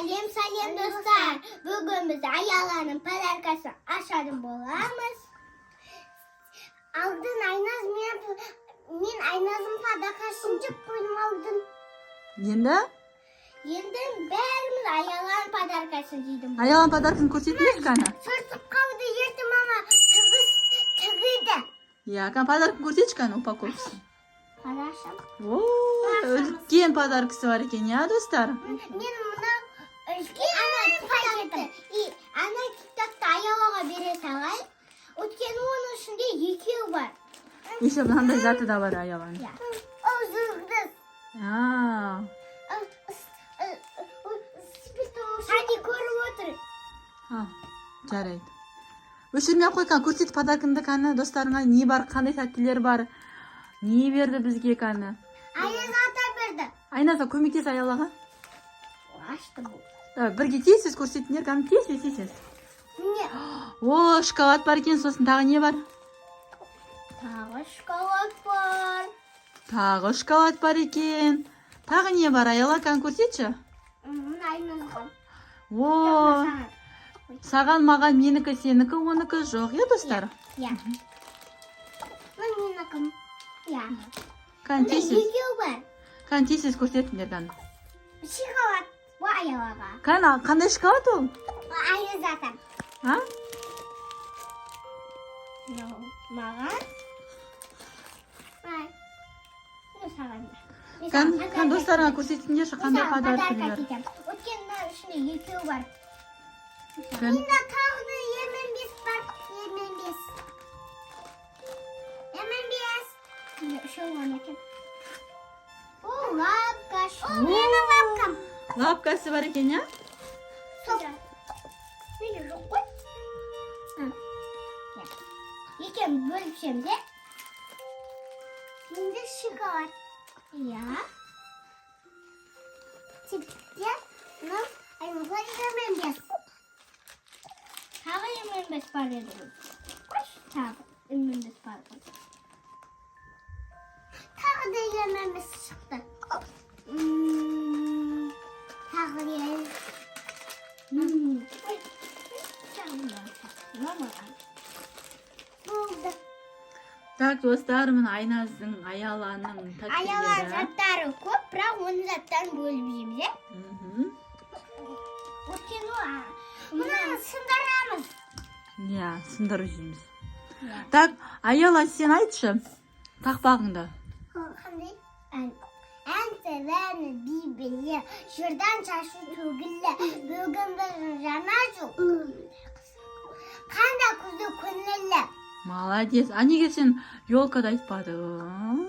Салем достар. Бүгін біз Аяланың подаркасын ашатын боламыз. Алдын Айназ мен Айназның подаркасын жеп қойдым алдын. Енді бәріміз Аяланың подаркасын жейдім. Аяланың подаркасын көрсетейік қана. Сұртып қалды ертім мама тігіді. Я, подаркасын көрсетші қана упаковкасын. Хорошо. Үлкен подаркасы бар екен, я, достар? Мен мұна үлкен пакеті. Ана кітапты Аялаға бере салайын. Өйткені оның ішінде екеу бар. Еще мынандай заты да бар Аяланың. Ол жұлдыз. Сәди көріп отыр. Жарайды. Өшірмей қойқан, көрсет подаркыңды қаны достарыңа. Не бар, қандай сәттілер бар. Не берді бізге қаны? Айназ ата берді. Айназа көмектес Аялаға. Ашты бұл. Бірге тез көрсетіңдер, қаны тез. Не? О, шоколад бар екен, сосын тағы не бар? Тағы шоколад бар. Тағы шоколад бар екен. Тағы не бар, Аяла, қаны көрсетші? Айназға. О, саған маған менікі, сенікі, оныкі жоқ, е, достар? Я. Менікім. Я. Қаны тез. Екеу бар. Қаны тез көрсетіңдер, қаны. Шоколад бұл Аялаға. Қаны, қандай шоколад ол? Айназ ата. Маған? Қаны достарыңа көрсетіңдерші, қандай подаркы бар. Өткеннің ішінде екеу бар. Мен Енді тағыда емен-бес бар. Емен-бес. Үшеу ғана екен. О, лапкаш. О, менің лапкам. лапкасы бар екен, я? Соп. Мені жоқ қой. Екен бөліпсем де. Енді шоколад. Я. Тіпте, Айназға емен-бес. Тағы емен-бес бар еді. Тағы емен-бес бар. Тағы да емен-бес шықты. Тағы болды. Так, достар, мына Айназдың, Аяланың Аяланың тәттілері. заттары көп, бірақ оны заттарын бөліп жейміз, е? Өйткені мұны сындырамыз. Я, сындырып жейміз. Так, Аяла, сен айтшы, тақпағыңды. Қандай? Әнті-вәні бейбілі, жүрдан шашу төгілі, бүгін бір жаңа жыл. Қанда күзі көңілі. Молодец. А неге сен елкада айтпадың?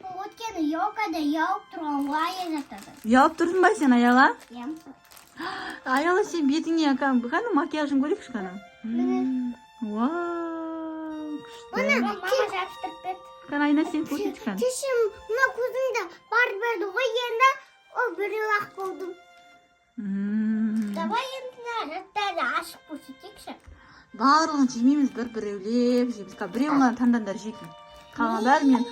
Өткені елкада яуып тұрған лайы жатады. Ялып тұрдың ба сен, Аяла? Ем. Аяла, сен бетіңе қаны макияжын көрекші қаны. Вау, күшті. Мама жабыстырып берді. Қаны Айна сен көрсетші қаны. Тешім, мұна көзіңді бар берді ғой, енді ол біреу ақ болдым. Давай енді заттарды ашып көрсетейікші. Барлығын жемейміз, біреулеп жейміз. Біреуін таңдандар жеймін. Қалған бәрі мен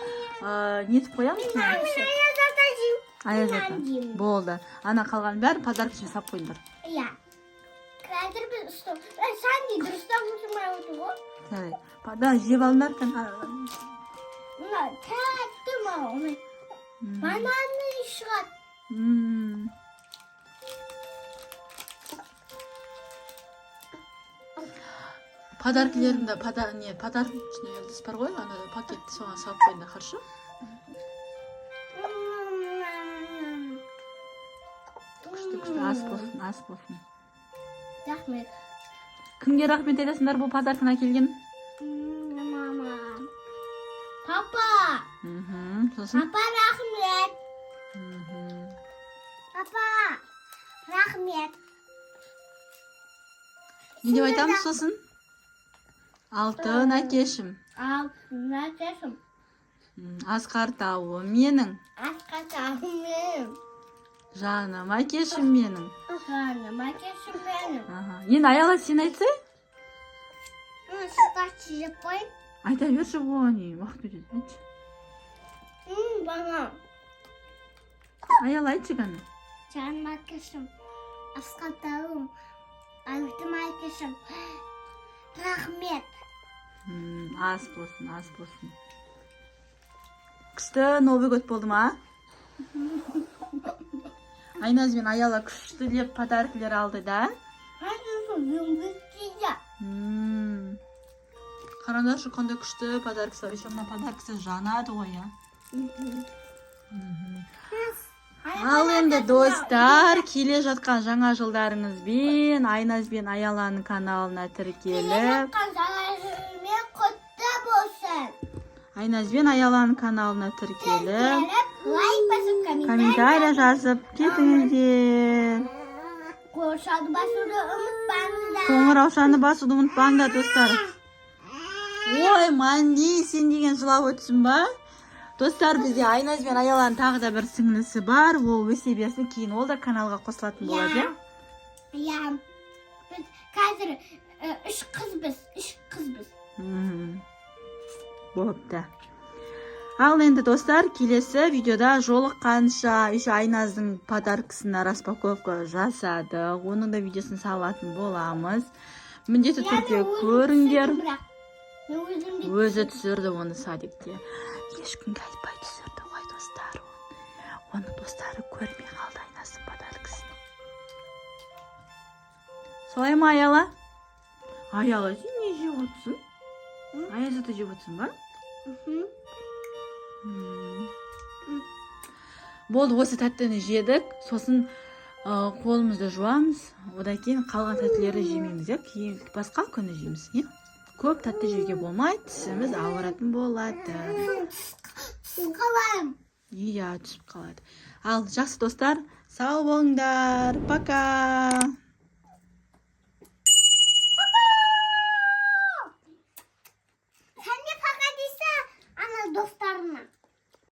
нетіп қоямыз. Мен Аяз ата жеймін. Аяз ата. Болды. Ана қалған бәрі подарок үшін сап қойыңдар. Иә. Қазір біз ұстап. Сән дейді, ұстап отырмай отыр ғой. Жарайды. Жеп алыңдар. Мына тәтті маған. Бананны шығады. Подаркілерімді, подарочный елдіс бар ғой, ана пакетті соған салып қойыңдар, хорошо? Күшті, ас болсын. Рахмет. Кімге рахмет айтасыңдар бұл подаркына келген? Мама. Папа. Сосын? Папа, рахмет. Папа, рахмет. Не деп айтамыз сосын? Алтын әкешім. Алтын әкешім. Асқар тауым менің. Асқар тауым менің. Жаным әкешім менің. Жаным әкешім менің. Енді Аяла сен айтсай? Шоколадты жеп қойын. Айта берші ғой, уақыт өтеді. Айтшы. Бана. Аяла айтшы ғана. Жаным әкешім. Асқатауым, алтым айтышым. Рахмет. Ас болсын. Күшті Новый год болды ма? Айназ бен Аяла күштілеп подаркілер алды, да? Қараңдаршы, қандай күшті подаркасы. Еще мына подаркасы жанады ғой, я. Ал енді достар, келе жатқан жаңа жылдарыңызбен Айназ бен Аяланың каналына тіркеліп, құтты болсын. Айназ бен Аяланың каналына тіркеліп, Лайк басып, комментария жазып кетіңіздер. Қоңырауды басуды ұмытпаңыздар. Қоңыраушаны басуды ұмытпаңдар, достар. Ой, Манди, сен деген жылап өтсін ба? Достар, бізде Айназ бен Аяланың тағы да бір сіңлісі бар. Ол өсе берсін, кейін ол да каналға қосылатын болады. Я. Біз қазір үш қызбыз. Болыпты. Ал енді достар, келесі видеода жолыққанша еще Айназдың подаркасына распаковка жасадық. Оның да видеосын салатын боламыз. Міндетті түрде көріңдер. Өзі түсірді оны садикте. Ешкімге айтпай түсірді ғой достар. Оны достары көрмей қалды Айназдың подаркасын. Солай ма, Аяла? Аяла, сен не жеп отырсың? Аязаты жеп отырсың ба? Болды, осы тәттіні жедік. Сосын қолымызды жуамыз. Одан кейін қалған тәттілерді жемейміз. Кейін басқа күні жейміз. Көп тәтті жеуге болмайды, тісіміз ауыратын болады. Түсіп қалайым. Иә, түсіп қалады. Ал жақсы достар, сау болыңдар. Пока.